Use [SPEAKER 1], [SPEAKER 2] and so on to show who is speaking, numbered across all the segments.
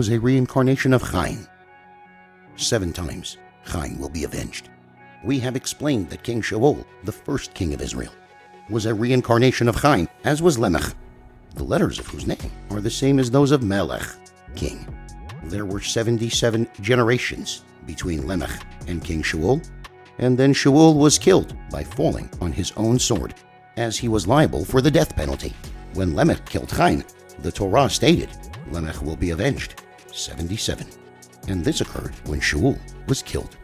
[SPEAKER 1] was a reincarnation of Chaim. 7 times, Chaim will be avenged. We have explained that King Shaul, the first king of Israel, was a reincarnation of Chaim, as was Lemech, the letters of whose name are the same as those of Melech, king. There were 77 generations between Lemech and King Shaul, and then Shaul was killed by falling on his own sword, as he was liable for the death penalty. When Lemech killed Chaim, the Torah stated, Lemech will be avenged, 77. And this occurred when Shaul was killed.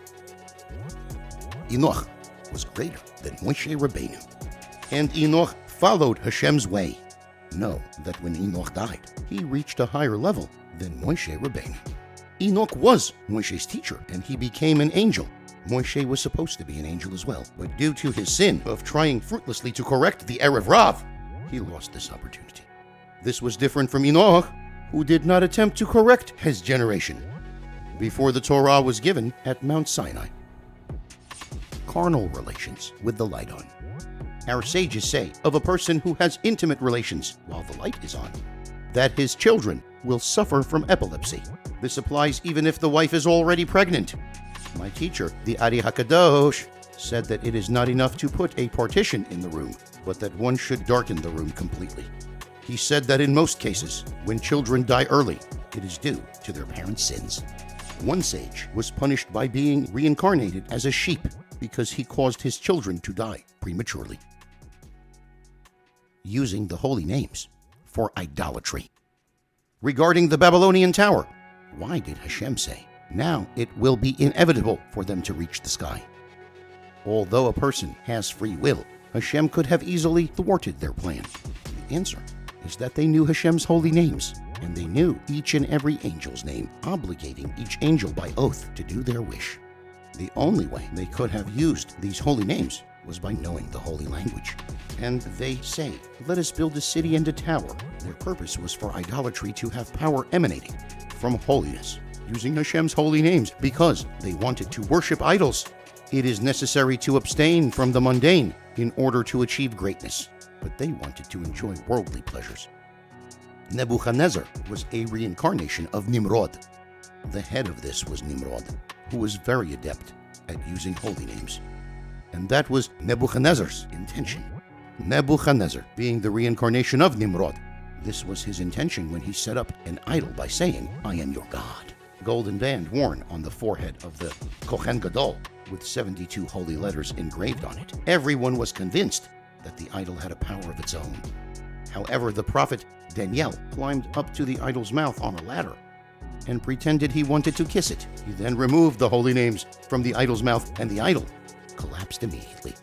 [SPEAKER 1] Enoch was greater than Moishe Rabbeinu, and Enoch followed Hashem's way. Know that when Enoch died, he reached a higher level than Moishe Rabbeinu. Enoch was Moishe's teacher, and he became an angel. Moishe was supposed to be an angel as well, but due to his sin of trying fruitlessly to correct the Erev Rav, he lost this opportunity. This was different from Enoch, who did not attempt to correct his generation before the Torah was given at Mount Sinai. Carnal relations with the light on. Our sages say of a person who has intimate relations while the light is on, that his children will suffer from epilepsy. This applies even if the wife is already pregnant. My teacher, the Ari-Hakodesh, said that it is not enough to put a partition in the room, but that one should darken the room completely. He said that in most cases, when children die early, it is due to their parents' sins. One sage was punished by being reincarnated as a sheep because he caused his children to die prematurely. Using the holy names for idolatry. Regarding the Babylonian tower, why did Hashem say, now it will be inevitable for them to reach the sky? Although a person has free will, Hashem could have easily thwarted their plan. The answer is that they knew Hashem's holy names, and they knew each and every angel's name, obligating each angel by oath to do their wish. The only way they could have used these holy names was by knowing the holy language. And they say, let us build a city and a tower. Their purpose was for idolatry to have power emanating from holiness, using Hashem's holy names, because they wanted to worship idols. It is necessary to abstain from the mundane in order to achieve greatness, but they wanted to enjoy worldly pleasures. Nebuchadnezzar was a reincarnation of Nimrod. The head of this was Nimrod, who was very adept at using holy names. And that was Nebuchadnezzar's intention. Nebuchadnezzar being the reincarnation of Nimrod. This was his intention when he set up an idol by saying, I am your God. Golden band worn on the forehead of the Kohen Gadol with 72 holy letters engraved on it. Everyone was convinced that the idol had a power of its own. However, the prophet Daniel climbed up to the idol's mouth on a ladder and pretended he wanted to kiss it. He then removed the holy names from the idol's mouth, and the idol collapsed immediately.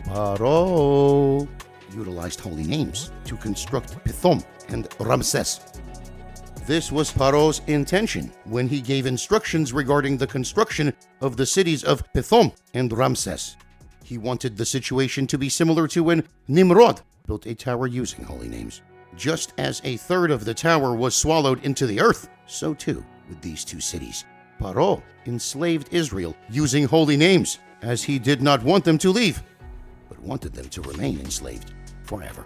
[SPEAKER 1] Paro utilized holy names to construct Pithom and Ramses. This was Paro's intention when he gave instructions regarding the construction of the cities of Pithom and Ramses. He wanted the situation to be similar to when Nimrod built a tower using holy names. Just as a third of the tower was swallowed into the earth, so too with these two cities. Paro enslaved Israel using holy names, as he did not want them to leave, but wanted them to remain enslaved forever.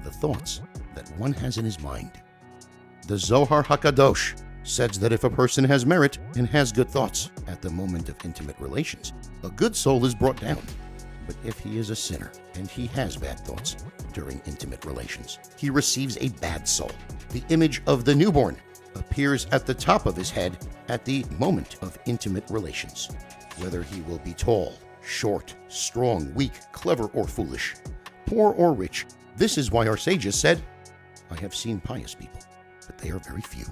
[SPEAKER 1] The thoughts that one has in his mind. The Zohar HaKadosh says that if a person has merit and has good thoughts at the moment of intimate relations, a good soul is brought down. But if he is a sinner and he has bad thoughts during intimate relations, he receives a bad soul. The image of the newborn appears at the top of his head at the moment of intimate relations. Whether he will be tall, short, strong, weak, clever, or foolish, poor or rich. This is why our sages said, I have seen pious people, but they are very few.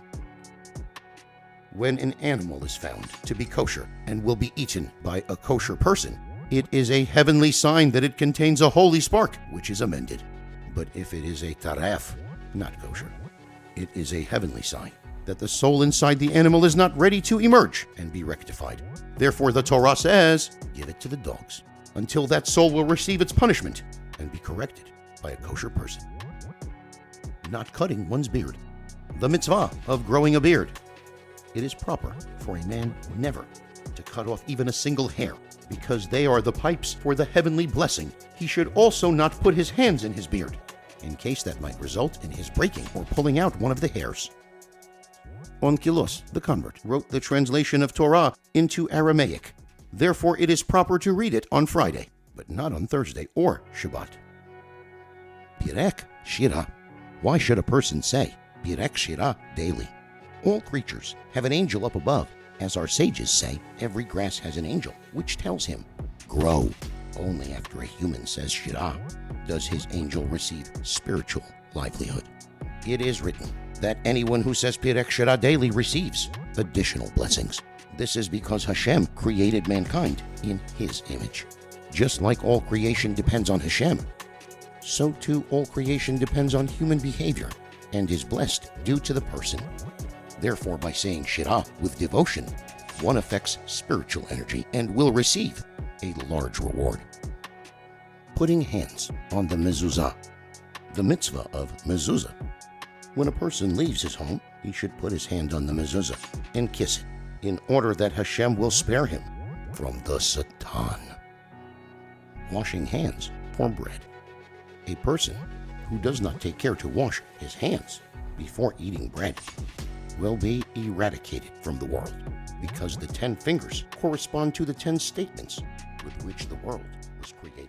[SPEAKER 1] When an animal is found to be kosher and will be eaten by a kosher person, it is a heavenly sign that it contains a holy spark, which is amended. But if it is a taraf, not kosher, it is a heavenly sign that the soul inside the animal is not ready to emerge and be rectified. Therefore, the Torah says, give it to the dogs, until that soul will receive its punishment and be corrected by a kosher person. Not cutting one's beard. The mitzvah of growing a beard. It is proper for a man never to cut off even a single hair, because they are the pipes for the heavenly blessing. He should also not put his hands in his beard, in case that might result in his breaking or pulling out one of the hairs. Onkelos, the convert, wrote the translation of Torah into Aramaic. Therefore, it is proper to read it on Friday, but not on Thursday or Shabbat. Pirek Shira. Why should a person say Pirek Shira daily? All creatures have an angel up above. As our sages say, every grass has an angel, which tells him, grow. Only after a human says Shira does his angel receive spiritual livelihood. It is written that anyone who says Pirek Shira daily receives additional blessings. This is because Hashem created mankind in his image. Just like all creation depends on Hashem, so too all creation depends on human behavior and is blessed due to the person. Therefore, by saying Shira with devotion, one affects spiritual energy and will receive a large reward. Putting hands on the mezuzah. The mitzvah of mezuzah. When a person leaves his home, he should put his hand on the mezuzah and kiss it, in order that Hashem will spare him from the Satan. Washing hands for bread. A person who does not take care to wash his hands before eating bread will be eradicated from the world, because the 10 fingers correspond to the 10 statements with which the world was created.